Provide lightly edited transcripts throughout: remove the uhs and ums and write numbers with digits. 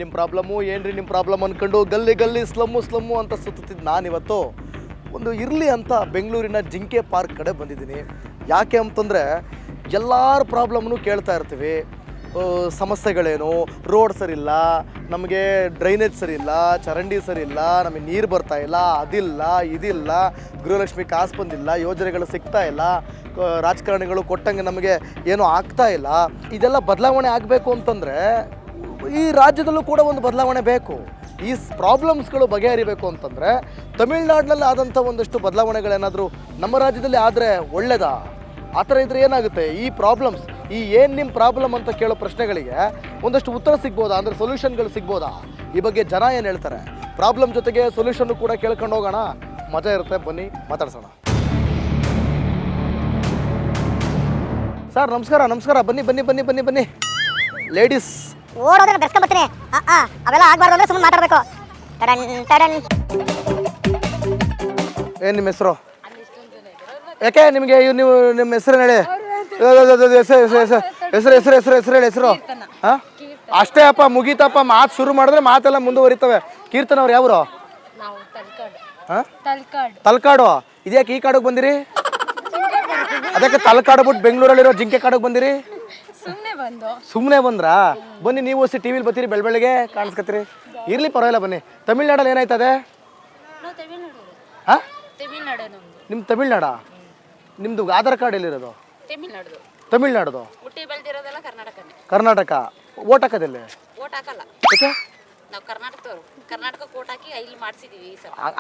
ನಿಮ್ಮ ಪ್ರಾಬ್ಲಮ್ ಅಂದ್ಕೊಂಡು ಗಲ್ಲಿ ಸ್ಲಮ್ಮು ಅಂತ ಸುತ್ತಿದ್ದು ನಾನಿವತ್ತು ಒಂದು ಇರಲಿ ಅಂತ ಬೆಂಗಳೂರಿನ ಜಿಂಕೆ ಪಾರ್ಕ್ ಕಡೆ ಬಂದಿದ್ದೀನಿ. ಯಾಕೆ ಅಂತಂದರೆ ಎಲ್ಲರ ಪ್ರಾಬ್ಲಮ್ನು ಕೇಳ್ತಾ ಇರ್ತೀವಿ. ಸಮಸ್ಯೆಗಳೇನು, ರೋಡ್ ಸರಿ ಇಲ್ಲ, ನಮಗೆ ಡ್ರೈನೇಜ್ ಸರಿ ಇಲ್ಲ, ಚರಂಡಿ ಸರಿ ಇಲ್ಲ, ನಮಗೆ ನೀರು ಬರ್ತಾ ಇಲ್ಲ, ಅದಿಲ್ಲ ಇದಿಲ್ಲ, ಗೃಹಲಕ್ಷ್ಮಿ ಕಾಸು ಬಂದಿಲ್ಲ, ಯೋಜನೆಗಳು ಸಿಗ್ತಾ ಇಲ್ಲ, ರಾಜಕಾರಣಿಗಳು ಕೊಟ್ಟಂಗೆ ನಮಗೆ ಏನೂ ಆಗ್ತಾ ಇಲ್ಲ. ಇದೆಲ್ಲ ಬದಲಾವಣೆ ಆಗಬೇಕು ಅಂತಂದರೆ ಈ ರಾಜ್ಯದಲ್ಲೂ ಕೂಡ ಒಂದು ಬದಲಾವಣೆ ಬೇಕು. ಈ ಪ್ರಾಬ್ಲಮ್ಸ್ಗಳು ಬಗೆಹರಿಬೇಕು ಅಂತಂದರೆ ತಮಿಳ್ನಾಡಿನಲ್ಲಿ ಆದಂಥ ಒಂದಷ್ಟು ಬದಲಾವಣೆಗಳೇನಾದರೂ ನಮ್ಮ ರಾಜ್ಯದಲ್ಲಿ ಆದರೆ ಒಳ್ಳೆಯದಾ? ಆ ಥರ ಇದ್ದರೆ ಏನಾಗುತ್ತೆ? ಈ ಪ್ರಾಬ್ಲಮ್ಸ್, ಏನು ನಿಮ್ಮ ಪ್ರಾಬ್ಲಮ್ ಅಂತ ಕೇಳೋ ಪ್ರಶ್ನೆಗಳಿಗೆ ಒಂದಷ್ಟು ಉತ್ತರ ಸಿಗ್ಬೋದಾ? ಅಂದರೆ ಸೊಲ್ಯೂಷನ್ಗಳು ಸಿಗ್ಬೋದಾ? ಈ ಬಗ್ಗೆ ಜನ ಏನು ಹೇಳ್ತಾರೆ? ಪ್ರಾಬ್ಲಮ್ ಜೊತೆಗೆ ಸೊಲ್ಯೂಷನ್ನು ಕೂಡ ಕೇಳ್ಕೊಂಡು ಹೋಗೋಣ, ಮಜಾ ಇರುತ್ತೆ. ಬನ್ನಿ ಮಾತಾಡ್ಸೋಣ. ಸರ್ ನಮಸ್ಕಾರ. ಬನ್ನಿ ಲೇಡೀಸ್ ಓಡೋದ್ರೆ ಬೆರ್ಸ್ಕೊಂಬರ್ತೀನಿ. ಅವೆಲ್ಲ ಆಗ್ಬಾರ್ದು ಅಂದ್ರೆ ಸುಮ್ಮನೆ ಮಾತಾಡಬೇಕು. ಏನು ನಿಮ್ಮ ಹೆಸರು? ಯಾಕೆ ನಿಮಗೆ ನೀವು ನಿಮ್ಮ ಹೆಸರು ಹೇಳಿ. ಹೆಸರು ಹೇಳಿ. ಹಾಂ ಅಷ್ಟೇ ಅಪ್ಪ, ಮುಗೀತಪ್ಪ. ಮಾತು ಶುರು ಮಾಡಿದ್ರೆ ಮಾತೆಲ್ಲ ಮುಂದುವರಿತವೆ. ಕೀರ್ತನ ಅವ್ರು ಯಾವರು? ಹಾಂ ತಲಕಾಡು. ಇದ್ಯಾಕೆ ಈ ಕಾಡಿಗೆ ಬಂದಿರಿ? ಅದಕ್ಕೆ ತಲಕಾಡು ಬಿಟ್ಟು ಬೆಂಗಳೂರಲ್ಲಿರೋ ಜಿಂಕೆ ಕಾಡಿಗೆ ಬಂದಿರಿ? ಸುಮ್ಮನೆ ಬಂದ್ರಾ? ಬನ್ನಿ, ನೀವು ಹೊಸಿ ಟಿ ವಿಲಿ ಬರ್ತೀರಿ, ಬೆಳಗ್ಗೆ ಕಾಣಿಸ್ಕತ್ತೀರಿ. ಇರ್ಲಿ, ಪರವಾಗಿಲ್ಲ, ಬನ್ನಿ. ತಮಿಳ್ನಾಡಲ್ಲಿ ಏನಾಯ್ತದೆ? ಹಾಂ, ನಿಮ್ಮ ತಮಿಳ್ನಾಡ? ನಿಮ್ಮದು ಆಧಾರ್ ಕಾರ್ಡ್ ಎಲ್ಲಿರೋದು? ತಮಿಳ್ನಾಡು. ಕರ್ನಾಟಕ. ಓಟ್ ಹಾಕೋದಿಲ್ಲ?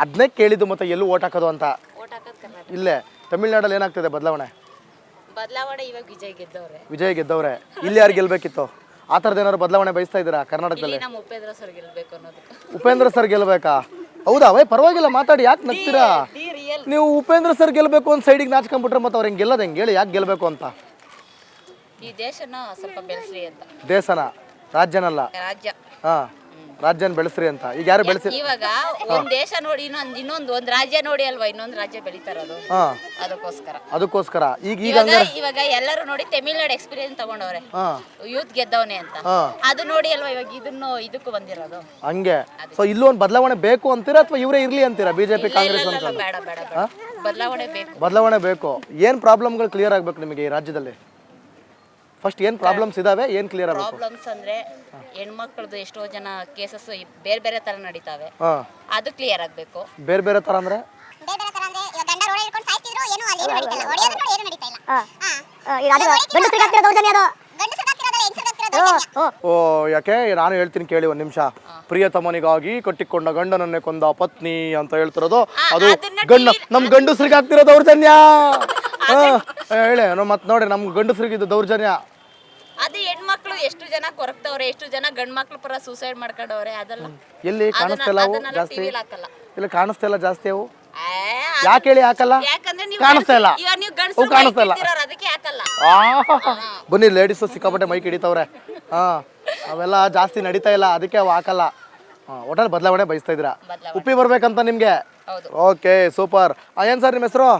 ಅದನ್ನೇ ಕೇಳಿದ್ದು, ಮತ್ತೆ ಎಲ್ಲೂ ಓಟ್ ಹಾಕೋದು ಅಂತ. ಇಲ್ಲೇ ತಮಿಳ್ನಾಡಲ್ಲಿ ಏನಾಗ್ತದೆ ಬದಲಾವಣೆ? ಇವಾಗ ವಿಜಯ್ ಗೆದ್ದವ್ರೆ. ಇಲ್ಲಿ ಯಾರು ಗೆಲ್ಬೇಕಿತ್ತು? ಆ ಥರದ್ದು ಏನಾದ್ರು ಬದಲಾವಣೆ ಬಯಸ್ತಾ ಇದ್ದೀರಾ ಕರ್ನಾಟಕದಲ್ಲಿ? ಉಪೇಂದ್ರ ಸರ್ ಗೆಲ್ಬೇಕಾ? ಹೌದಾ? ಪರವಾಗಿಲ್ಲ, ಮಾತಾಡಿ. ಯಾಕೆ ನಗ್ತೀರಾ ನೀವು? ಉಪೇಂದ್ರ ಸರ್ ಗೆಲ್ಬೇಕು ಅಂತ ಸೈಡಿಗೆ ನಾಚ್ಕೊಂಡ್ಬಿಟ್ರೆ ಮತ್ತೆ ಅವ್ರು ಹೆಂಗೆ ಗೆಲ್ಲೋದು? ಹೆಂಗೆ ಹೇಳಿ, ಯಾಕೆ ಗೆಲ್ಬೇಕು ಅಂತ? ಈ ದೇಶನ ಸ್ವಲ್ಪ ಬೆಳೆಸ್ರಿ ಅಂತ. ದೇಶನ, ರಾಜ್ಯನಲ್ಲ? ಹಾಂ, ರಾಜ್ಯನ ಬೆಳೆಸ್ರಿ ಅಂತ. ಈಗ ಯಾರು ಬೆಳೆಸಿ? ಇವಾಗ ಒಂದ್ ದೇಶ ನೋಡಿ ಒಂದ್ ರಾಜ್ಯ ನೋಡಿ ಅಲ್ವಾ ಇನ್ನೊಂದು ರಾಜ್ಯ ಬೆಳಿತಾರದು. ಅದಕ್ಕೋಸ್ಕರ ಇವಾಗ ಎಲ್ಲರೂ ನೋಡಿ ತಮಿಳ್ನಾಡು ಎಕ್ಸ್ಪೀರಿಯನ್ಸ್ ತಗೊಂಡವ್ರೆ, ಯೂತ್ ಗೆದ್ದವನೆ ಅಂತ. ಅದು ನೋಡಿ ಅಲ್ವಾ ಇವಾಗ ಇದಕ್ಕೂ ಬಂದಿರೋದು. ಹಂಗೆ. ಸೊ ಇಲ್ಲೂ ಒಂದು ಬದಲಾವಣೆ ಬೇಕು ಅಂತೀರಾ ಅಥವಾ ಇವರೇ ಇರ್ಲಿ ಅಂತೀರಾ? ಬಿಜೆಪಿ ಕಾಂಗ್ರೆಸ್ ಅಂತ? ಬೇಡ, ಬದಲಾವಣೆ ಬೇಕು. ಏನ್ ಪ್ರಾಬ್ಲಮ್ಗಳು ಕ್ಲಿಯರ್ ಆಗ್ಬೇಕು ನಿಮಗೆ ಈ ರಾಜ್ಯದಲ್ಲಿ? ಫಸ್ಟ್ ಏನು ಪ್ರಾಬ್ಲಮ್ಸ್ ಇದಾವೆ, ಏನು ಕ್ಲಿಯರ್ ಆಗಬೇಕು? ಪ್ರಾಬ್ಲಮ್ಸ್ ಅಂದ್ರೆ ಹೆಣ್ಮಕ್ಳದ್ದು ಎಷ್ಟೋ ಜನ ಕೇಸಸ್ ಬೇರೆ ತರ ನಡೀತಾವೆ, ಅದು ಕ್ಲಿಯರ್ ಆಗಬೇಕು. ಬೇರೆ ತರ ಅಂದ್ರೆ ಓ, ಯಾಕೆ? ನಾನು ಹೇಳ್ತೀನಿ ಕೇಳಿ ಒಂದು ನಿಮಿಷ. ಪ್ರಿಯತಮನಿಗಾಗಿ ಕಟ್ಟಿಕೊಂಡ ಗಂಡನನ್ನೇ ಕೊಂದ ಪತ್ನಿ ಅಂತ ಹೇಳ್ತಿರೋದು ಅದು ನಮ್ ಗಂಡಸ್ರಿಗೆ ಆಗ್ತಿರೋ ದೌರ್ಜನ್ಯ. ಹೇಳಿ ಮತ್ತೆ ನೋಡಿ, ನಮ್ ಗಂಡಸ್ರಿಗಿದ್ದು ದೌರ್ಜನ್ಯ. ಅದು ಹೆಣ್ಮಕ್ಳು ಎಷ್ಟು ಜನ ಕೊರಗ್ತವ್ರೆ, ಎಷ್ಟು ಜನ ಗಂಡ್ ಮಕ್ಳು ಪರ ಸೂಸೈಡ್ ಮಾಡ್ಕೊಂಡವ್ರೆ. ಅದೆಲ್ಲ ಎಲ್ಲಿ ಕಾಣಿಸ್ತಿಲ್ಲ ಜಾಸ್ತಿ? ಇಲ್ಲ, ಕಾಣಿಸ್ತಾ ಜಾಸ್ತಿ ಅವು. ಯಾಕೆ ಹೇಳಿ ಹಾಕಲ್ಲ? ಕಾಣಿಸ್ತಾ ಇಲ್ಲ. ಅದಕ್ಕೆ ಹಾಕಲ್ಲ. ಬನ್ನಿ, ಲೇಡೀಸ್ ಸಿಕ್ಕಾಪಟ್ಟೆ ಮೈಕ್ ಹಿಡಿತವ್ರೆ. ಅವೆಲ್ಲ ಜಾಸ್ತಿ ನಡೀತಾ ಇಲ್ಲ, ಅದಕ್ಕೆ ಅವು ಹಾಕಲ್ಲ. ಒಟ್ಟಲ್ಲಿ ಬದಲಾವಣೆ ಬಯಸ್ತಾ ಇದ್ದೀರಾ? ಉಪ್ಪಿ ಬರ್ಬೇಕಂತ ನಿಮ್ಗೆ? Okay, super. ಏನ್ ಸರ್ ನಿಮ್ಮ ಹೆಸರು?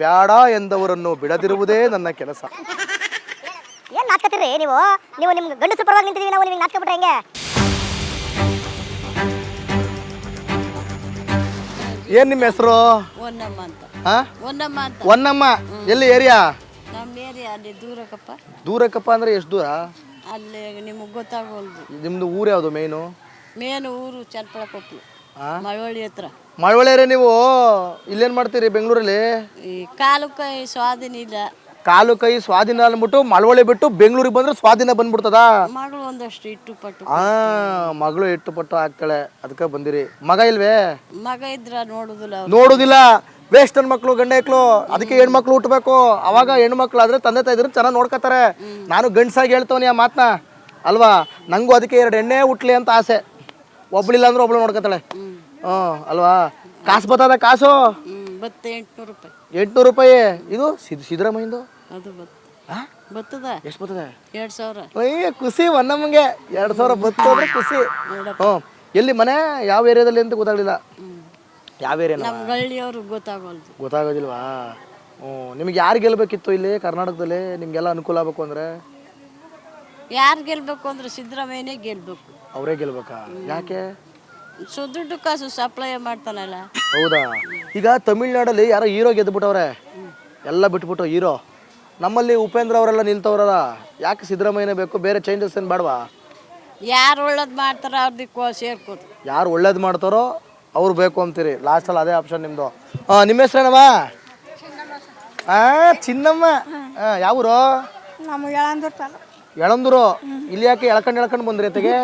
ಬ್ಯಾಡ ಎಂದವರನ್ನು ಬಿಡದಿರುವುದೇ ನನ್ನ ಕೆಲಸ. ಏನ್ ನಾಟ್ಕತ್ತೀರಿ ನೀವು? ನಿಮ್ ಗಂಡಸರು ಪರವಾಗಿ ನಿಂತಿದೀವಿ ನಾವು, ನಿಮಗೆ ನಾಟ್ಕ ಬಿಟ್ರೆ ಹೆಂಗೆ? ಏನ್ ನಿಮ್ಮ ಹೆಸರು? ಒನ್ನಮ್ಮ. ಎಲ್ಲಿ ಏರಿಯಾ? ದೂರಕ್ಕಪ್ಪ ಅಂದ್ರೆ ಎಷ್ಟು ದೂರ? ಅಲ್ಲಿ ನಿಮಗೆ ಗೊತ್ತಾಗೋಲ್ದು. ನಿಮ್ದು ಊರು ಯಾವುದು? ಮೇನು ಊರು ಚನ್ನಪಟ್ಟಣ, ಮಳವಳ್ಳಿ ಹತ್ರ. ಮಳವಳ್ಳಿ. ನೀವು ಇಲ್ಲೇನ್ ಮಾಡ್ತೀರಿ ಬೆಂಗಳೂರಲ್ಲಿ? ಈ ಕಾಲು ಕೈ ಸ್ವಾಧೀನ ಇಲ್ಲ. ಕಾಲು ಕೈ ಸ್ವಾಧೀನ ಅಂದ್ಬಿಟ್ಟು ಮಳವಳ್ಳಿ ಬಿಟ್ಟು ಬೆಂಗಳೂರಿಗೆ ಬಂದ್ರೆ ಸ್ವಾಧೀನ ಬಂದ್ಬಿಡ್ತದ? ಮಗಳು ಒಂದಷ್ಟು ಇಟ್ಟುಪಟ್ಟು. ಮಗಳು ಇಟ್ಟುಪಟ್ಟು ಆಗ್ತಾಳೆ, ಅದಕ್ಕೆ ಬಂದಿರಿ. ಮಗ ಇಲ್ವೇ? ಮಗ ಇದ್ರ ನೋಡುದಿಲ್ಲ. ವೇಸ್ಟ್ ನನ್ ಮಕ್ಳು, ಗಂಡ ಮಕ್ಳು. ಅದಕ್ಕೆ ಹೆಣ್ಮಕ್ಳು ಹುಟ್ಟಬೇಕು. ಅವಾಗ ಹೆಣ್ಮಕ್ಳು ಆದ್ರೆ ತಂದೆ ತಾಯಿದ್ರು ಚೆನ್ನಾಗಿ ನೋಡ್ಕೋತಾರೆ. ನಾನು ಗಂಡ್ಸಾಗಿ ಹೇಳ್ತವನಿ ಆ ಮಾತನ್ನ ಅಲ್ವಾ? ನಂಗೂ ಅದಕ್ಕೆ 2 ಎಣ್ಣೆ ಹುಟ್ಲಿ ಅಂತ ಆಸೆ. ಒಬ್ಳಿಲ್ಲ ಅಂದ್ರೆ ಒಬ್ಳು ನೋಡ್ಕೋತಾಳೆ. ಅಲ್ವಾ? ಕಾಸು ಬರ್ತದ? ಕಾಸು 800 ರೂಪಾಯಿ. 800 ರೂಪಾಯಿ. ಇದು ಸಿದ್ದರಾಮಯ್ಯಂದು ಬರ್ತದ? ಎಷ್ಟು ಬರ್ತದೆ? 2000. ಅಯ್ಯ, ಖುಷಿ ನಮಗೆ. 2000 ಬರ್ತದ್ರೆ ಖುಷಿ. ಎಲ್ಲಿ ಮನೆ? ಯಾವ ಏರಿಯಾದಲ್ಲಿ ಅಂತ ಗೊತ್ತಾಗಲಿಲ್ಲ. ಯಾವ ಏರಿಯಾ? ನಮ್ಮ ಗಳ್ಳಿಯವರು ಗೊತ್ತಾಗೋದಿಲ್ವಾ? ನಿಮ್ಗೆ ಯಾರು ಗೆಲ್ಬೇಕಿತ್ತು ಇಲ್ಲಿ ಕರ್ನಾಟಕದಲ್ಲಿ? ನಿಮ್ಗೆಲ್ಲ ಅನುಕೂಲ ಆಗಬೇಕು ಅಂದ್ರೆ ಯಾರು ಗೆಲ್ಬೇಕು ಅಂದ್ರೆ ಸಿದ್ದರಾಮಯ್ಯನೇ ಗೆಲ್ಬೇಕು. ಅವರೇ ಗೆಲ್ಬೇಕಾ? ಯಾಕೆ? ದುಡ್ಡು ಕಾಸು ಸಪ್ಲೈ ಮಾಡ್ತಾನಲ್ಲ. ಹೌದಾ? ಈಗ ತಮಿಳ್ನಾಡಲ್ಲಿ ಯಾರೋ ಹೀರೋ ಗೆದ್ದುಬಿಟ್ಟವ್ರೆ, ಎಲ್ಲ ಬಿಟ್ಬಿಟ್ಟು ಹೀರೋ. ನಮ್ಮಲ್ಲಿ ಉಪೇಂದ್ರ ಅವರೆಲ್ಲ ನಿಲ್ತವ್ರಲ್ಲ, ಯಾಕೆ ಸಿದ್ದರಾಮಯ್ಯನೇ ಬೇಕು? ಬೇರೆ ಚೇಂಜಸ್ ಏನು ಬೇಡವಾ? ಯಾರು ಒಳ್ಳೇದು ಮಾಡ್ತಾರೋ ಅವ್ರದಕ್ಕೆ ಸೇರ್ಕೋದು. ಯಾರು ಒಳ್ಳೇದು ಮಾಡ್ತಾರೋ ಅವ್ರು ಬೇಕು ಅಂತೀರಿ. ಲಾಸ್ಟಲ್ಲಿ ಅದೇ ಆಪ್ಷನ್ ನಿಮ್ಮದು. ನಿಮ್ಮ ಹೆಸ್ರೇನವ? ಚಿನ್ನಮ್ಮ. ಯಾವೂರು? ನಮಗೆ ಎಳಂದೂರು. ಎಳಂದೂರು. ಇಲ್ಲಿ ಯಾಕೆ ಎಳ್ಕೊಂಡು ಬಂದ್ರಿ ಅತ್ತಿಗೆ?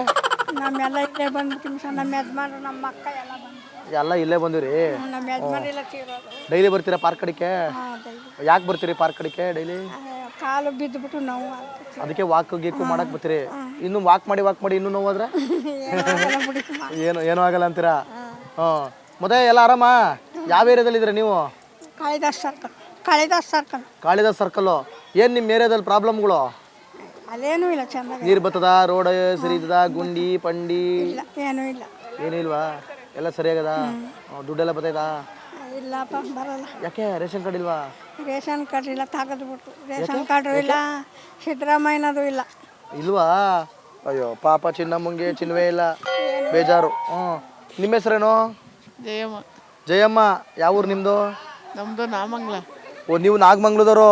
ನಮ್ಮೆಲ್ಲ ಇಲ್ಲೇ ಬಂದ್ಬಿಟ್ಟು ಸರ್, ನಮ್ಮ ಯಜಮಾನ್ರು ನಮ್ಮ ಅಕ್ಕ ಎಲ್ಲ ಬಂದು ಎಲ್ಲ ಇಲ್ಲೇ ಬಂದಿರಿ? ನಮ್ಮ ಯಜಮಾನೆಲ್ಲ ತೀರೋದು. ಡೈಲಿ ಬರ್ತೀರಾ ಪಾರ್ಕ್ ಕಡೆಗೆ? ಯಾಕೆ ಬರ್ತೀರಿ ಪಾರ್ಕ್ ಕಡೆಗೆ ಡೈಲಿ? ಕಾಲು ಬಿದ್ದುಬಿಟ್ಟು ನೋವು ಆಗ್ತದೆ. ಅದಕ್ಕೆ ವಾಕ್ ಗೀಕು ಮಾಡಕ್ ಬರ್ತೀರಿ? ಇನ್ನು ವಾಕ್ ಮಾಡಿ ಇನ್ನೂ ನೋವಾದ್ರೆ ಏನೂ ಆಗಲ್ಲ ಅಂತೀರಾ? ಮತ್ತೆ ಎಲ್ಲ ಆರಾಮ? ಯಾವ ಏರಿಯಾದಲ್ಲಿ ಇದ್ರೆ ನೀವು? ಕಾಳಿದಾಸ್ ಸರ್ಕಲ್. ಕಾಳಿದಾಸ್ ಸರ್ಕಲ್ಲು. ಏನು ನಿಮ್ಮ ಏರಿಯಾದಲ್ಲಿ ಪ್ರಾಬ್ಲಮ್ಗಳು? ಅಲ್ಲೇನೂ ಇಲ್ಲ, ಚೆನ್ನಾಗಿ ನೀರು ಬರ್ತದ? ರೋಡ್ ಸರಿ ಇದ್ದದ? ಗುಂಡಿ ಪಂಡಿ ಇಲ್ಲ, ಏನೂ ಇಲ್ಲ. ಏನೂ ಇಲ್ವಾ? ಎಲ್ಲ ಸರಿಯಾಗದ? ದುಡ್ಡೆಲ್ಲ ಬರ್ತೈತಾ? ಇಲ್ಲಪ್ಪ, ಬರಲ್ಲ. ಯಾಕೆ? ರೇಷನ್ ಕಾರ್ಡ್ ಇಲ್ವಾ? ರೇಷನ್ ಕಾರ್ಡ್ ಇಲ್ಲ, ತೆಗೆದ್ಬಿಟ್ಟು. ರೇಷನ್ ಕಾರ್ಡು ಇಲ್ಲ, ಸಿದ್ದರಾಮಯ್ಯನದು ಇಲ್ಲ. ಇಲ್ವಾ? ಅಯ್ಯೋ ಪಾಪ, ಚಿನ್ನಮ್ಮಂಗೆ ಚಿನ್ನವೇ ಇಲ್ಲ, ಬೇಜಾರು. ನಿಮ್ಮ ಹೆಸರೇನು? ಜಯಮ್ಮ. ಜಯಮ್ಮ. ಯಾವ ಊರು ನಿಮ್ಮದು? ನಮ್ದು ನಾಮಂಗ್ಲ. ಓ, ನೀವು ನಾಗಮಂಗ್ಲದವರು.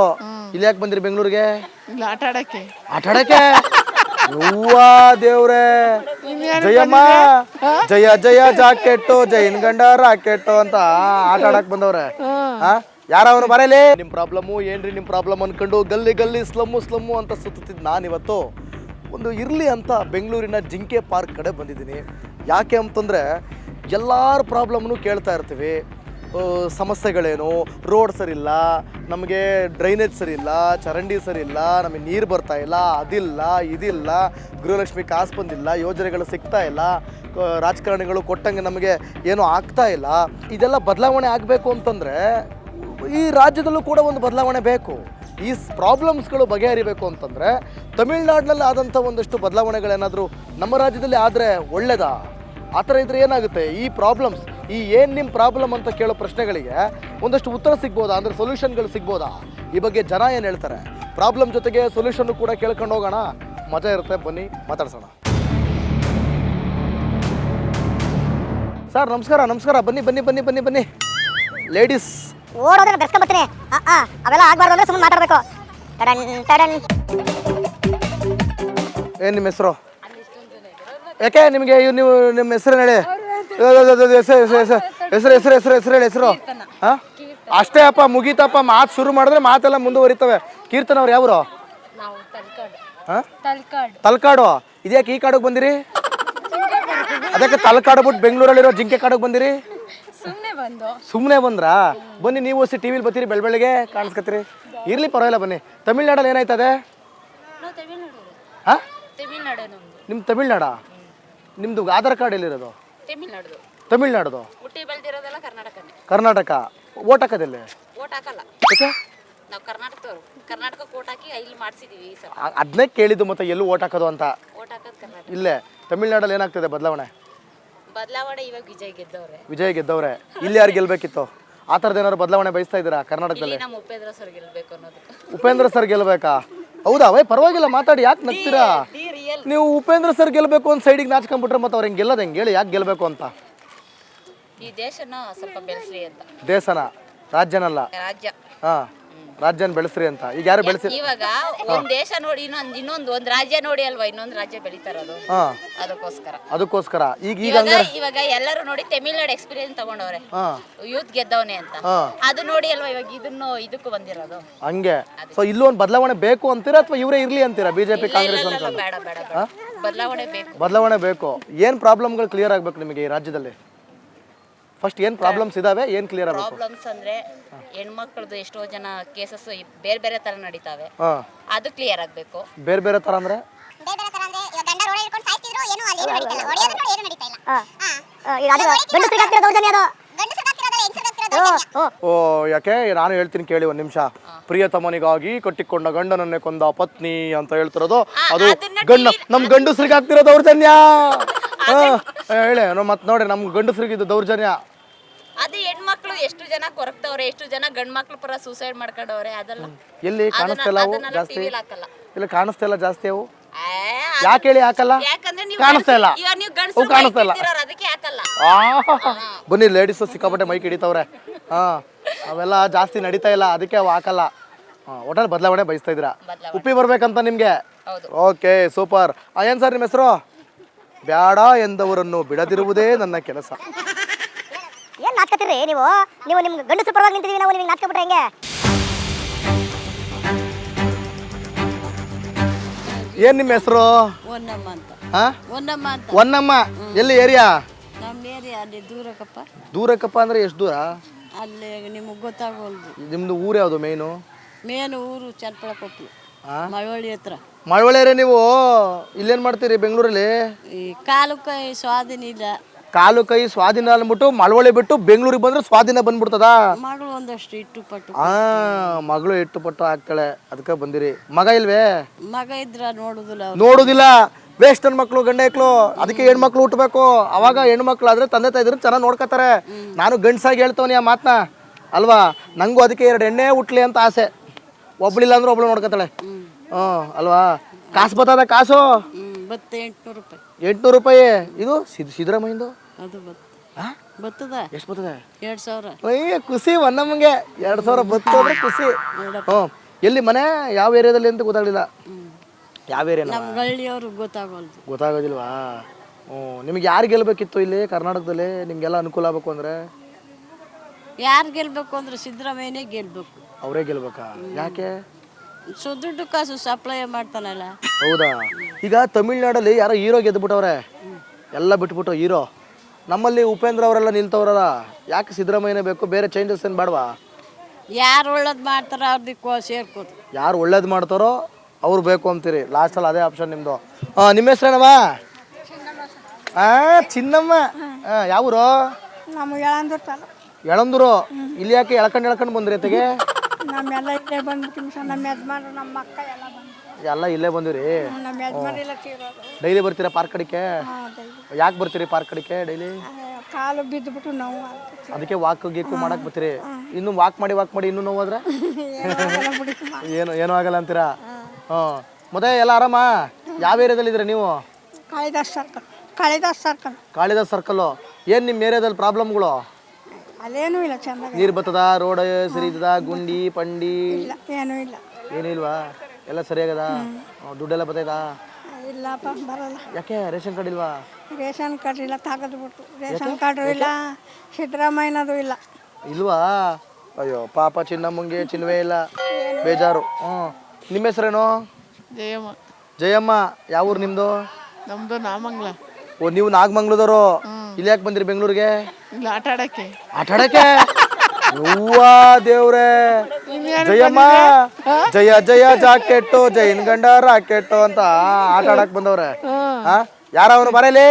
ಇಲ್ಲಿ ಯಾಕೆ ಬಂದಿರಿ ಬೆಂಗಳೂರಿಗೆ? ಇಲ್ಲ ಆಟ ಆಡಕ್ಕೆ. ಯವ್ವ ದೇವ್ರೆ. ಜಯಮ್ಮ, ಜಯ ಜಯ ಜಾಕೆಟ್ಟು, ಜೈನ್ ಗಂಡ ರಾಕೆಟ್ಟು ಅಂತ ಆಟ ಆಡಕ್ ಬಂದವ್ರೆ. ಯಾರವನು ಬರಲಿ? ನಿಮ್ ಪ್ರಾಬ್ಲಮ್ಮು ಏನ್ರಿ? ನಿಮ್ ಪ್ರಾಬ್ಲಮ್ ಅನ್ಕೊಂಡು ಗಲ್ಲಿ ಸ್ಲಮ್ಮು ಅಂತ ಸುತ್ತಿದ್ ನಾನಿವತ್ತು ಒಂದು ಇರ್ಲಿ ಅಂತ ಬೆಂಗಳೂರಿನ ಜಿಂಕೆ ಪಾರ್ಕ್ ಕಡೆ ಬಂದಿದ್ದೀನಿ. ಯಾಕೆ ಅಂತಂದ್ರೆ ಎಲ್ಲಾರ ಪ್ರಾಬ್ಲಮ್ನು ಕೇಳ್ತಾ ಇರ್ತೀವಿ. ಸಮಸ್ಯೆಗಳೇನು? ರೋಡ್ ಸರಿ ಇಲ್ಲ, ನಮಗೆ ಡ್ರೈನೇಜ್ ಸರಿ ಇಲ್ಲ, ಚರಂಡಿ ಸರಿ ಇಲ್ಲ, ನಮಗೆ ನೀರು ಬರ್ತಾ ಇಲ್ಲ, ಅದಿಲ್ಲ ಇದಿಲ್ಲ, ಗೃಹಲಕ್ಷ್ಮಿ ಕಾಸು ಬಂದಿಲ್ಲ, ಯೋಜನೆಗಳು ಸಿಗ್ತಾ ಇಲ್ಲ, ರಾಜಕಾರಣಿಗಳು ಕೊಟ್ಟಂಗೆ ನಮಗೆ ಏನೂ ಆಗ್ತಾ ಇಲ್ಲ. ಇದೆಲ್ಲ ಬದಲಾವಣೆ ಆಗಬೇಕು ಅಂತಂದರೆ ಈ ರಾಜ್ಯದಲ್ಲೂ ಕೂಡ ಒಂದು ಬದಲಾವಣೆ ಬೇಕು. ಈ ಪ್ರಾಬ್ಲಮ್ಸ್ಗಳು ಬಗೆಹರಿಬೇಕು ಅಂತಂದರೆ ತಮಿಳ್ನಾಡಿನಲ್ಲಿ ಆದಂಥ ಒಂದಷ್ಟು ಬದಲಾವಣೆಗಳೇನಾದರೂ ನಮ್ಮ ರಾಜ್ಯದಲ್ಲಿ ಆದರೆ ಒಳ್ಳೆಯದಾ? ಆ ಥರ ಇದ್ರೆ ಏನಾಗುತ್ತೆ? ಈ ಪ್ರಾಬ್ಲಮ್ಸ್, ಈ ಏನು ನಿಮ್ಮ ಪ್ರಾಬ್ಲಮ್ ಅಂತ ಕೇಳೋ ಪ್ರಶ್ನೆಗಳಿಗೆ ಒಂದಷ್ಟು ಉತ್ತರ ಸಿಗ್ಬೋದಾ? ಅಂದರೆ ಸೊಲ್ಯೂಷನ್ಗಳು ಸಿಗ್ಬೋದಾ? ಈ ಬಗ್ಗೆ ಜನ ಏನು ಹೇಳ್ತಾರೆ? ಪ್ರಾಬ್ಲಮ್ ಜೊತೆಗೆ ಸೊಲ್ಯೂಷನ್ನು ಕೂಡ ಕೇಳ್ಕೊಂಡು ಹೋಗೋಣ, ಮಜಾ ಇರುತ್ತೆ. ಬನ್ನಿ ಮಾತಾಡ್ಸೋಣ. ಸರ್ ನಮಸ್ಕಾರ. ಬನ್ನಿ ಲೇಡೀಸ್. ಓಡೋದ್ರೆ ಬೆಸ್ಕೊಂಬತ್ತೀನಿ. ಅವೆಲ್ಲ ಆಗ್ಬಾರ್ದು ಅಂದ್ರೆ ಸುಮ್ಮನೆ ಮಾತಾಡಬೇಕು. ಏನು ನಿಮ್ಮ ಹೆಸರು? ಯಾಕೆ ನಿಮಗೆ ನೀವು ನಿಮ್ಮ ಹೆಸರು ಹೇಳಿ? ಹೆಸರು ಹೇಳಿ. ಹಾಂ, ಅಷ್ಟೇ ಅಪ್ಪ, ಮುಗೀತಪ್ಪ. ಮಾತು ಶುರು ಮಾಡಿದ್ರೆ ಮಾತೆಲ್ಲ ಮುಂದುವರಿತವೆ. ಕೀರ್ತನ ಅವ್ರು ಯಾವರು? ಹಾಂ, ತಲಕಾಡು. ಇದ್ಯಾಕೆ ಈ ಕಾಡಿಗೆ ಬಂದಿರಿ? ಅದಕ್ಕೆ ತಲಕಾಡು ಬಿಟ್ಟು ಬೆಂಗಳೂರಲ್ಲಿರೋ ಜಿಂಕೆ ಕಾಡಿಗೆ ಬಂದಿರಿ? ಸುಮ್ಮನೆ ಬಂದ್ರಾ? ಬನ್ನಿ, ನೀವು ಟಿ ವಿಲಿ ಬರ್ತೀರಿ, ಬೆಳಗ್ಗೆ ಕಾಣಿಸ್ಕತ್ತೀರಿ. ಇರ್ಲಿ, ಪರವಾಗಿಲ್ಲ, ಬನ್ನಿ. ತಮಿಳ್ನಾಡಲ್ಲಿ ಏನಾಯ್ತದೆ? ಹಾಂ, ನಿಮ್ಮ ತಮಿಳ್ನಾಡಾ? ನಿಮ್ಮದು ಆಧಾರ್ ಕಾರ್ಡ್ ಎಲ್ಲಿರೋದು? ತಮಿಳ್ನಾಡು. ಕರ್ನಾಟಕ. ಓಟ್ ಹಾಕೋದಿಲ್ಲ? ಯಾಕೆ? ನಾವು ಕರ್ನಾಟಕ ಓಟ್ ಹಾಕಿ ಇಲ್ಲಿ ಮಾಡಿಸಿದೀವಿ. ಅದನ್ನೇ ಕೇಳಿದ್ದು, ಮತ್ತೆ ಎಲ್ಲೂ ಓಟ್ ಹಾಕೋದು ಅಂತ. ಓಟ್ ಹಾಕೋದು ಕರ್ನಾಟಕ. ಇಲ್ಲೇ ತಮಿಳ್ನಾಡಲ್ಲಿ ಏನಾಗ್ತದೆ ಬದಲಾವಣೆ? ಇವಾಗ ವಿಜಯ್ ಗೆದ್ದವ್ರೆ. ಇಲ್ಲಿ ಯಾರು ಗೆಲ್ಬೇಕಿತ್ತು? ಆ ಥರದ್ದು ಏನಾದ್ರು ಬದಲಾವಣೆ ಬಯಸ್ತಾ ಇದ್ದೀರಾ ಕರ್ನಾಟಕದಲ್ಲಿ? ನಮ್ಮ ಉಪೇಂದ್ರ ಸರ್ ಗೆಲ್ಬೇಕು ಅನ್ನೋದು. ಉಪೇಂದ್ರ ಸರ್ ಗೆಲ್ಬೇಕಾ? ಹೌದಾ? ಪರವಾಗಿಲ್ಲ, ಮಾತಾಡಿ. ಯಾಕೆ ನಗ್ತೀರಾ ನೀವು? ಉಪೇಂದ್ರ ಸರ್ ಗೆಲ್ಬೇಕು ಅಂತ ಸೈಡಿಗೆ ನಾಚ್ಕೊಂಡ್ಬಿಟ್ರೆ ಮತ್ತೆ ಅವ್ರು ಹೆಂಗೆ ಗೆಲ್ಲೋದು? ಹೆಂಗೆ ಹೇಳಿ, ಯಾಕೆ ಗೆಲ್ಬೇಕು ಅಂತ? ಈ ದೇಶನ ಸ್ವಲ್ಪ ಬೆಳೆಸ್ರಿ ಅಂತ. ದೇಶನ, ರಾಜ್ಯನಲ್ಲ? ರಾಜ್ಯ. ಹಾಂ, ರಾಜ್ಯನ ಬೆಳೆಸ್ರಿ ಅಂತ. ಈಗ ಯಾರು ಬೆಳೆಸಿ? ಇವಾಗ ಒಂದ್ ದೇಶ ನೋಡಿ ಒಂದ್ ರಾಜ್ಯ ನೋಡಿ ಅಲ್ವಾ ಇನ್ನೊಂದು ರಾಜ್ಯ ಬೆಳಿತಾರದು. ಅದಕ್ಕೋಸ್ಕರ ಇವಾಗ ಎಲ್ಲರೂ ನೋಡಿ ತಮಿಳ್ನಾಡು ಎಕ್ಸ್ಪೀರಿಯನ್ಸ್ ತಗೊಂಡವ್ರೆ, ಯೂತ್ ಗೆದ್ದವನೆ ಅಂತ. ಅದು ನೋಡಿ ಅಲ್ವಾ ಇವಾಗ ಇದಕ್ಕೂ ಬಂದಿರೋದು. ಹಂಗೆ. ಸೊ ಇಲ್ಲೂ ಒಂದು ಬದಲಾವಣೆ ಬೇಕು ಅಂತೀರಾ ಅಥವಾ ಇವರೇ ಇರ್ಲಿ ಅಂತೀರಾ? ಬಿಜೆಪಿ ಕಾಂಗ್ರೆಸ್ ಅಂತ? ಬದಲಾವಣೆ ಬೇಕು. ಏನ್ ಪ್ರಾಬ್ಲಮ್ಗಳು ಕ್ಲಿಯರ್ ಆಗ್ಬೇಕು ನಿಮಗೆ ಈ ರಾಜ್ಯದಲ್ಲಿ? ಫಸ್ಟ್ ಏನು ಪ್ರಾಬ್ಲಮ್ಸ್ ಇದಾವೆ, ಏನು ಕ್ಲಿಯರ್ ಆಗಬೇಕು? ಪ್ರಾಬ್ಲಮ್ಸ್ ಅಂದ್ರೆ ಹೆಣ್ಮಕ್ಳದ್ದು ಎಷ್ಟೋ ಜನ ಕೇಸಸ್ ಬೇರೆ ಬೇರೆ ತರ ನಡೀತಾವೆ, ಅದು ಕ್ಲಿಯರ್ ಆಗಬೇಕು. ಬೇರೆ ಬೇರೆ ತರ ಅಂದ್ರೆ ಗಂಡ ರೋಡ್ ಹಿಡ್ಕೊಂಡು ಸಾಯ್ತಿದ್ರು, ಏನು ಅಲ್ಲಿ ಏನು ನಡೀತಾ ಇಲ್ಲ, ಹೊಡೆಯೋದು ನೋಡಿ ಏನು ನಡೀತಾ ಇಲ್ಲ. ಗಂಡಸರಿಗೆ ಆಗ್ತಿರೋ ದೌರ್ಜನ್ಯ ಅದು. ಓ, ಯಾಕೆ? ನಾನು ಹೇಳ್ತೀನಿ ಕೇಳಿ ಒಂದು ನಿಮಿಷ. ಪ್ರಿಯತಮನಿಗಾಗಿ ಕಟ್ಟಿಕೊಂಡ ಗಂಡನನ್ನೇ ಕೊಂದ ಪತ್ನಿ ಅಂತ ಹೇಳ್ತಿರೋದು ಅದು ನಮ್ ಗಂಡಸರಿಗೆ ಆಗ್ತಿರೋ ದೌರ್ಜನ್ಯ. ಹೇಳಿ ಮತ್ತೆ ನೋಡಿ, ನಮ್ ಗಂಡಸರಿಗೆ ಇದು ದೌರ್ಜನ್ಯ. ಅದು ಹೆಣ್ಮಕ್ಳು ಎಷ್ಟು ಜನ ಕೊರಗ್ತವ್ರೆ, ಎಷ್ಟು ಜನ ಗಂಡ್ ಮಕ್ಳು ಪರ ಸೂಸೈಡ್ ಮಾಡ್ಕೊಂಡವ್ರೆ. ಅದೆಲ್ಲ ಎಲ್ಲಿ ಕಾಣಿಸ್ತಿಲ್ಲ ಜಾಸ್ತಿ? ಇಲ್ಲ ಕಾಣಿಸ್ತಾ ಇಲ್ಲ ಜಾಸ್ತಿ ಅವು ಯಾಕೆ ಹೇಳಿ ಹಾಕಲ್ಲ ಯಾಕಂದ್ರೆ ನೀವು ಕಾಣಿಸ್ತಾ ಇಲ್ಲ ಇವಾಗ ನೀವು ಅವು ಗಂಡಸರು ಕಾಣಿಸ್ತಾ ಇಲ್ಲ ಅದಕ್ಕೆ ಹಾಕಲ್ಲ. ಬನ್ನಿ ಲೇಡೀಸ್ ಸಿಕ್ಕಾಪಟ್ಟೆ ಮೈಕ್ ಹಿಡಿತವ್ರೆ ಅವೆಲ್ಲ ಜಾಸ್ತಿ ನಡೀತಾ ಇಲ್ಲ ಅದಕ್ಕೆ ಅವು ಹಾಕಲ್ಲ. ಒಟ್ಟಲ್ಲಿ ಬದಲಾವಣೆ ಬಯಸ್ತಾ ಇದ್ದೀರಾ. ಉಪ್ಪಿ ಬರ್ಬೇಕಂತ ನಿಮ್ಗೆ. Okay super. ಏನ್ ಸರ್ ನಿಮ್ಮ ಹೆಸರು? ಬ್ಯಾಡ ಎಂದವರನ್ನು ಬಿಡದಿರುವುದೇ ನನ್ನ ಕೆಲಸ. ಏನ್ ನಾಟ್ಕತ್ತೀರಿ ನೀವು ನೀವು ನಿಮ್ ಗಂಡಸರ ಪರವಾಗಿ ನಿಂತಿದೀವಿ ನಾವು ನಿಮಗೆ ನಾಟ್ಕ ಬಿಟ್ರೆ ಹೆಂಗೆ? ಏನ್ ನಿಮ್ಮ ಹೆಸರು? ಒನ್ನಮ್ಮ ಅಂತ. ಹಾ ಒನ್ನಮ್ಮ ಅಂತ. ಒನ್ನಮ್ಮ. ಎಲ್ಲಿ ಏರಿಯಾ? ನಮ್ಮ ಏರಿಯಾ ಅಲ್ಲಿ ದೂರಕ್ಕಪ್ಪ. ದೂರಕ್ಕಪ್ಪ ಅಂದ್ರೆ ಎಷ್ಟು ದೂರ? ಅಲ್ಲಿ ನಿಮಗೆ ಗೊತ್ತಾಗೋಲ್ದು. ನಿಮ್ದು ಊರು ಯಾವುದು ಮೇನು? ಮೇನು ಊರು ಚನ್ನಪಳ ಕೊಪ್ಪಲು, ಮಳವಳ್ಳಿ ಹತ್ರ. ಮಳವಳ್ಳಿಯರೇ ನೀವು? ಇಲ್ಲೇನ್ ಮಾಡ್ತೀರಿ ಬೆಂಗಳೂರಲ್ಲಿ? ಈ ಕಾಲು ಕೈ ಸ್ವಾಧೀನ ಇಲ್ಲ. ಕಾಲು ಕೈ ಸ್ವಾಧೀನ ಅಂದ್ಬಿಟ್ಟು ಮಳವಳ್ಳಿ ಬಿಟ್ಟು ಬೆಂಗಳೂರಿಗೆ ಬಂದ್ರೆ ಸ್ವಾಧೀನ ಬಂದ್ಬಿಡ್ತದ? ಮಗಳು ಒಂದಷ್ಟು ಇಟ್ಟು ಪಟ್ಟು. ಮಗಳು ಇಟ್ಟು ಪಟ್ಟು ಹಾಕ್ತಾಳೆ ಅದಕ್ಕೆ ಬಂದಿರಿ. ಮಗ ಇಲ್ವೇ? ಮಗ ಇದ್ರ ನೋಡುದಿಲ್ಲ ಅವ್ರು. ನೋಡುದಿಲ್ಲ. ವೇಸ್ಟ್ ನನ್ನ ಮಕ್ಳು ಗಂಡ ಮಕ್ಳು. ಅದಕ್ಕೆ ಹೆಣ್ಮಕ್ಳು ಹುಟ್ಟಬೇಕು. ಅವಾಗ ಹೆಣ್ಮಕ್ಳು ಆದ್ರೆ ತಂದೆ ತಾಯಿದ್ರು ಚೆನ್ನಾಗಿ ನೋಡ್ಕೋತಾರೆ. ನಾನು ಗಂಡ್ಸಾಗಿ ಹೇಳ್ತವನಿ ಆ ಮಾತನ್ನ ಅಲ್ವಾ? ನಂಗೂ ಅದಕ್ಕೆ 2 ಎಣ್ಣೆ ಹುಟ್ಲಿ ಅಂತ ಆಸೆ. ಒಬ್ಳಿಲ್ಲ ಅಂದ್ರೆ ಒಬ್ಳು ನೋಡ್ಕೊತಾಳೆ. ಅಲ್ವಾ? ಕಾಸು ಬರ್ತದ ಕಾಸು? ಬತ್ತೆ 800 ರೂಪಾಯಿ. 800 ರೂಪಾಯಿ. ಇದು ಸಿದ್ದರಾಮಯ್ಯಂದು ಅದು ಬತ್ತದ. ಎಷ್ಟು ಬರ್ತದೆ? 2000. ಅಯ್ಯ ಖುಷಿ ಒನ್ನಮ್ಮಗೆ 2000 ಬರ್ತದೆ ಖುಷಿ. ಎಲ್ಲಿ ಮನೆ ಯಾವ ಏರಿಯಾದಲ್ಲಿ ಅಂತ ಗೊತ್ತಾಗಲಿಲ್ಲ. ಯಾವ ಏರಿಯಾ? ನಮ್ಮ ಗಳ್ಳಿಯವ್ರು ಗೊತ್ತಾಗೋಲ್ದು. ಗೊತ್ತಾಗೋದಿಲ್ವಾ? ನಿಮ್ಗೆ ಯಾರು ಗೆಲ್ಬೇಕಿತ್ತು ಇಲ್ಲಿ ಕರ್ನಾಟಕದಲ್ಲಿ? ನಿಮ್ಗೆಲ್ಲ ಅನುಕೂಲ ಆಗಬೇಕು ಅಂದ್ರೆ ಯಾರು ಗೆಲ್ಬೇಕು ಅಂದ್ರೆ ಸಿದ್ದರಾಮಯ್ಯನೇ ಗೆಲ್ಬೇಕು. ಅವರೇ ಗೆಲ್ಬೇಕಾ? ಯಾಕೆ? ದುಡ್ಡು ಕಾಸು ಸಪ್ಲೈ ಮಾಡ್ತಾನಲ್ಲ. ಹೌದಾ? ಈಗ ತಮಿಳ್ನಾಡಲ್ಲಿ ಯಾರೋ ಹೀರೋ ಗೆದ್ದುಬಿಟ್ಟವ್ರೆ, ಎಲ್ಲ ಬಿಟ್ಬಿಟ್ಟು ಹೀರೋ. ನಮ್ಮಲ್ಲಿ ಉಪೇಂದ್ರ ಅವರೆಲ್ಲ ನಿಲ್ತವ್ರಲ್ಲ, ಯಾಕೆ ಸಿದ್ದರಾಮಯ್ಯನೇ ಬೇಕು? ಬೇರೆ ಚೇಂಜಸ್ ಏನು ಬೇಡವಾ? ಯಾರು ಒಳ್ಳೇದು ಮಾಡ್ತಾರ ಅವ್ರದಕ್ಕೆ ಸೇರ್ಕೋದು. ಯಾರು ಒಳ್ಳೇದು ಮಾಡ್ತಾರೋ ಅವ್ರು ಬೇಕು ಅಂತೀರಿ. ಲಾಸ್ಟಲ್ಲಿ ಅದೇ ಆಪ್ಷನ್ ನಿಮ್ಮದು. ನಿಮ್ಮ ಹೆಸ್ರೇನವ? ಚಿನ್ನಮ್ಮ. ಯಾವೂರು? ನಮ್ಮ ಎಳಂದೂರು ತಾಲೂಕು. ಎಳಂದೂರು. ಇಲ್ಲಿ ಯಾಕೆ ಎಳ್ಕೊಂಡು ಬಂದ್ರಿ ಅತ್ತಿಗೆ? ನಮ್ಮೆಲ್ಲ ಇಲ್ಲೇ ಬಂದ್ಬಿಟ್ಟಿವಿ ಸರ್. ನಮ್ಮ ಯಜಮಾನ್ರು ನಮ್ಮ ಅಕ್ಕ ಎಲ್ಲ ಬಂದು ಎಲ್ಲ ಇಲ್ಲೇ ಬಂದಿರಿ? ನಮ್ಮ ಯಜಮಾನ್ ಎಲ್ಲ ತೀರೋದು. ಡೈಲಿ ಬರ್ತೀರಾ ಪಾರ್ಕ್ ಕಡೆಗೆ? ಡೈಲಿ ಯಾಕೆ ಬರ್ತೀರಿ ಪಾರ್ಕ್ ಕಡೆಗೆ ಡೈಲಿ? ಕಾಲು ಬಿದ್ದುಬಿಟ್ಟು ನೋವು ಆಗ್ತೈತಿ. ಅದಕ್ಕೆ ವಾಕ್ ಗೀಕು ಮಾಡಕ್ ಬರ್ತೀರಿ? ಇನ್ನು ವಾಕ್ ಮಾಡಿ ಇನ್ನೂ ನೋವಾದ್ರೆ ಏನೂ ಆಗಲ್ಲ ಅಂತೀರಾ? ಮತ್ತೆ ಎಲ್ಲ ಆರಾಮ? ಯಾವ ಏರಿಯಾದಲ್ಲಿ ಇದ್ದೀರಾ ನೀವು? Kalidas circle. Kalidas circle. Kalidas circle. ಏನು ನಿಮ್ಮ ಏರಿಯಾದಲ್ಲಿ ಪ್ರಾಬ್ಲಮ್ಗಳು? ಅಲ್ಲೇನೂ ಇಲ್ಲ, ಚಂದ ನೀರು ಬರ್ತದ? ರೋಡ್ ಸರಿ ಇದ್ದದ? ಗುಂಡಿ ಪಂಡಿ ಇಲ್ಲ, ಏನೂ ಇಲ್ಲ. ಏನೂ ಇಲ್ವಾ? ಎಲ್ಲ ಸರಿಯಾಗದ? ದುಡ್ಡೆಲ್ಲ ಬರ್ತೈತಾ? ಇಲ್ಲಪ್ಪ, ಬರಲ್ಲ. ಯಾಕೆ ರೇಷನ್ ಕಾರ್ಡ್ ಇಲ್ವಾ? ರೇಷನ್ ಕಾರ್ಡ್ ಇಲ್ಲ, ತಾಗದ್ಬಿಟ್ಟು. ರೇಷನ್ ಕಾರ್ಡು ಇಲ್ಲ, ಸಿದ್ದರಾಮಯ್ಯನದು ಇಲ್ಲ. ಇಲ್ವಾ? ಅಯ್ಯೋ ಪಾಪ ಚಿನ್ನಮ್ಮಂಗೆ ಚಿನ್ನವೇ ಇಲ್ಲ, ಬೇಜಾರು. ನಿಮ್ಮ ಹೆಸರೇನು? ಜಯಮ್ಮ. ಜಯಮ್ಮ. ಯಾವ ಊರು ನಿಮ್ಮದು? ನಮ್ದು ನಾಮಂಗ್ಲ. ನೀವು ನಾಗಮಂಗ್ಲದವರು. ಇಲ್ಲಿ ಯಾಕೆ ಬಂದಿರಿ ಬೆಂಗಳೂರಿಗೆ? ಇಲ್ಲಿ ಆಟ ಆಡಕ್ಕೆ. ಆಟ ಆಡಕ್ಕೆ? ಯವ್ವ ದೇವ್ರೆ. ಜಯಮ್ಮ ಜಯ ಜಯ ಜಾಕೆಟ್ಟು ಜೈನ್ ಗಂಡ ರಾಕೆಟ್ಟು ಅಂತ ಆಟ ಆಡಕ್ ಬಂದವ್ರೆ. ಯಾರವನು ಬರಲಿ?